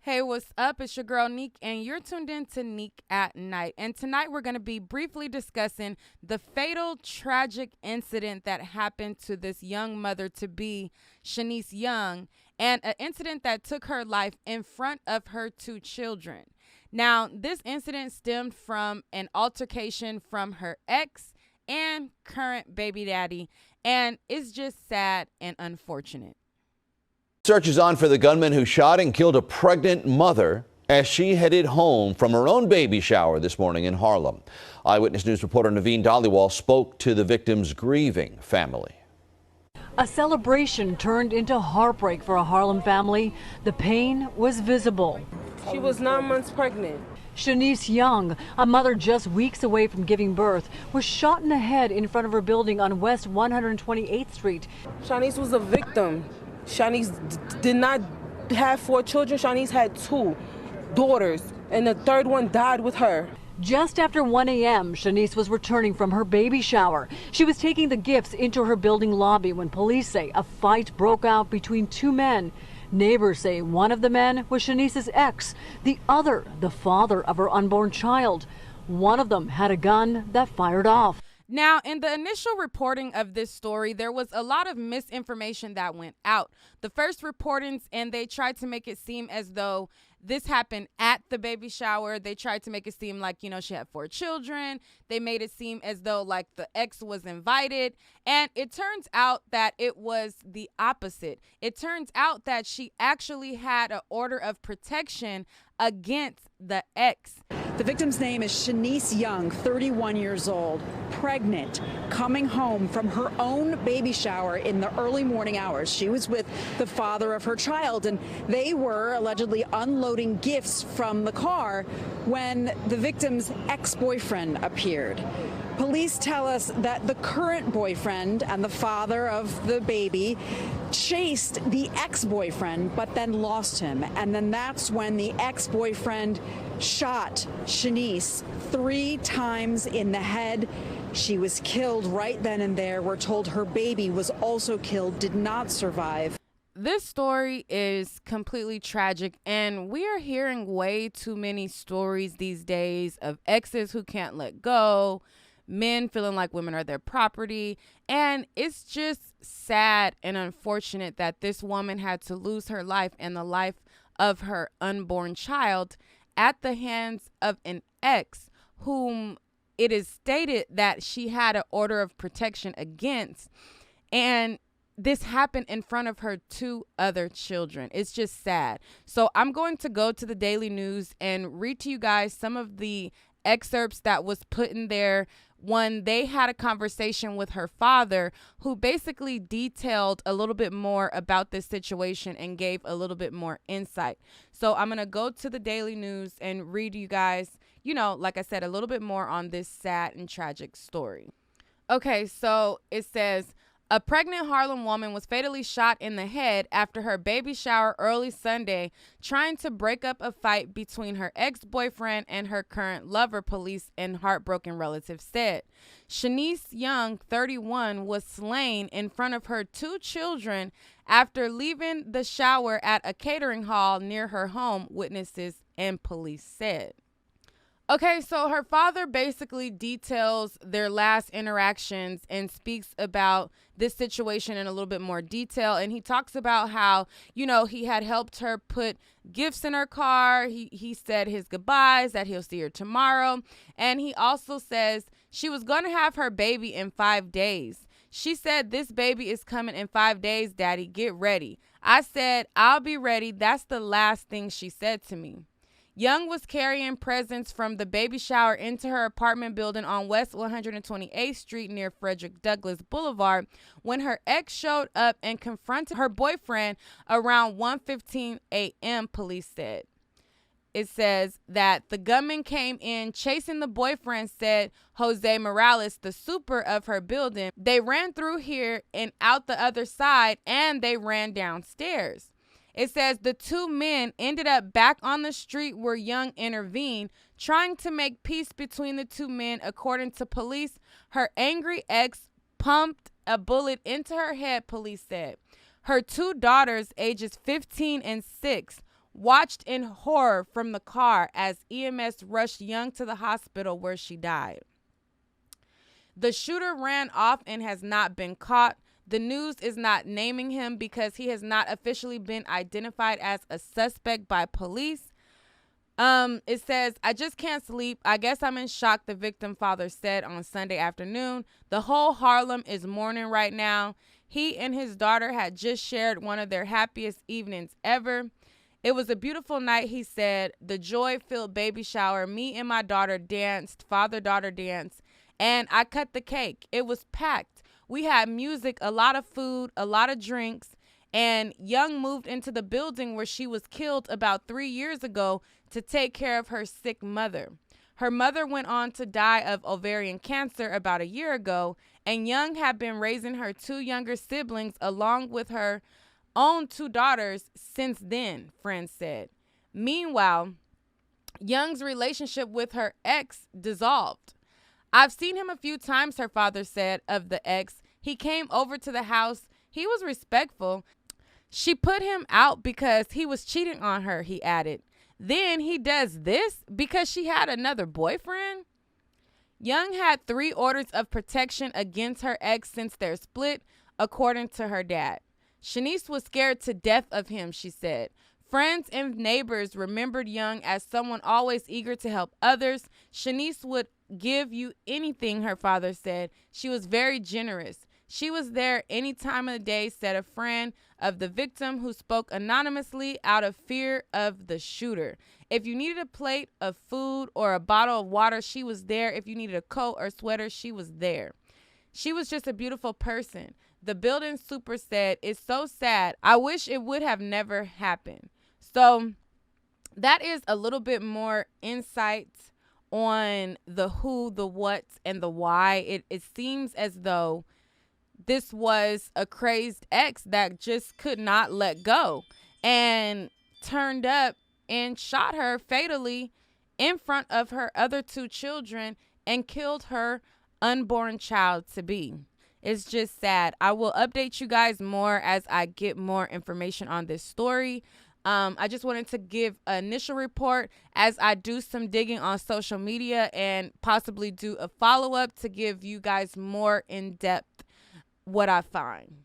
Hey, what's up? It's your girl Nique, and you're tuned in to Nique at Night. And tonight we're going to be briefly discussing the fatal, tragic incident that happened to this young mother to be, Shanice Young, and an incident that took her life in front of her two children. Now, this incident stemmed from an altercation from her ex and current baby daddy, and it's just sad and unfortunate. Search is on for the gunman who shot and killed a pregnant mother as she headed home from her own baby shower this morning in Harlem. Eyewitness News reporter Naveen Dhaliwal spoke to the victim's grieving family. A celebration turned into heartbreak for a Harlem family. The pain was visible. She was 9 months pregnant. Shanice Young, a mother just weeks away from giving birth, was shot in the head in front of her building on West 128th Street. Shanice was a victim. Shanice did not have 4 children. Shanice had 2 daughters, and the third one died with her. Just after 1 a.m., Shanice was returning from her baby shower. She was taking the gifts into her building lobby when police say a fight broke out between 2 men. Neighbors say one of the men was Shanice's ex, the other the father of her unborn child. One of them had a gun that fired off. Now, in the initial reporting of this story, there was a lot of misinformation that went out. The first reportings, and they tried to make it seem as though this happened at the baby shower. They tried to make it seem like, she had 4 children. They made it seem as though like the ex was invited. And it turns out that it was the opposite. It turns out that she actually had an order of protection against the ex. The victim's name is Shanice Young, 31 years old, pregnant, coming home from her own baby shower in the early morning hours. She was with the father of her child, and they were allegedly unloading gifts from the car when the victim's ex-boyfriend appeared. Police tell us that the current boyfriend and the father of the baby chased the ex-boyfriend, but then lost him. And then that's when the ex-boyfriend shot Shanice 3 times in the head. She was killed right then and there. We're told her baby was also killed, did not survive. This story is completely tragic, and we are hearing way too many stories these days of exes who can't let go, men feeling like women are their property. And it's just sad and unfortunate that this woman had to lose her life and the life of her unborn child at the hands of an ex whom it is stated that she had an order of protection against. And this happened in front of her 2 other children. It's just sad. So I'm going to go to the Daily News and read to you guys some of the excerpts that was put in there when they had a conversation with her father, who basically detailed a little bit more about this situation and gave a little bit more insight. So I'm going to go to the Daily News and read you guys, like I said, a little bit more on this sad and tragic story. Okay, so it says, a pregnant Harlem woman was fatally shot in the head after her baby shower early Sunday, trying to break up a fight between her ex-boyfriend and her current lover, police and heartbroken relatives said. Shanice Young, 31, was slain in front of her 2 children after leaving the shower at a catering hall near her home, witnesses and police said. Okay, so her father basically details their last interactions and speaks about this situation in a little bit more detail. And he talks about how, he had helped her put gifts in her car. He said his goodbyes, that he'll see her tomorrow. And he also says she was going to have her baby in 5 days. She said, "This baby is coming in 5 days, Daddy. Get ready." I said, "I'll be ready." That's the last thing she said to me. Young was carrying presents from the baby shower into her apartment building on West 128th Street near Frederick Douglass Boulevard when her ex showed up and confronted her boyfriend around 1:15 a.m., police said. It says that the gunman came in chasing the boyfriend, said Jose Morales, the super of her building. They ran through here and out the other side, and they ran downstairs. It says the 2 men ended up back on the street where Young intervened, trying to make peace between the 2 men. According to police, her angry ex pumped a bullet into her head, police said. Her 2 daughters, ages 15 and 6, watched in horror from the car as EMS rushed Young to the hospital where she died. The shooter ran off and has not been caught. The news is not naming him because he has not officially been identified as a suspect by police. It says, I just can't sleep. I guess I'm in shock, the victim father said on Sunday afternoon. The whole Harlem is mourning right now. He and his daughter had just shared one of their happiest evenings ever. It was a beautiful night, he said. The joy-filled baby shower. Me and my daughter danced, father-daughter dance, and I cut the cake. It was packed. We had music, a lot of food, a lot of drinks, and Young moved into the building where she was killed about 3 years ago to take care of her sick mother. Her mother went on to die of ovarian cancer about a year ago, and Young had been raising her 2 younger siblings along with her own 2 daughters since then, friends said. Meanwhile, Young's relationship with her ex dissolved. I've seen him a few times, her father said of the ex. He came over to the house. He was respectful. She put him out because he was cheating on her, he added. Then he does this because she had another boyfriend? Young had 3 orders of protection against her ex since their split, according to her dad. Shanice was scared to death of him, she said. Friends and neighbors remembered Young as someone always eager to help others. Shanice would give you anything, her father said. She was very generous. She was there any time of the day, said a friend of the victim who spoke anonymously out of fear of the shooter. If you needed a plate of food or a bottle of water, she was there. If you needed a coat or sweater, she was there. She was just a beautiful person. The building super said, it's so sad. I wish it would have never happened. So that is a little bit more insight on the who, the what, and the why. It seems as though this was a crazed ex that just could not let go and turned up and shot her fatally in front of her other 2 children and killed her unborn child to be. It's just sad. I will update you guys more as I get more information on this story. I just wanted to give an initial report as I do some digging on social media and possibly do a follow-up to give you guys more in-depth what I find.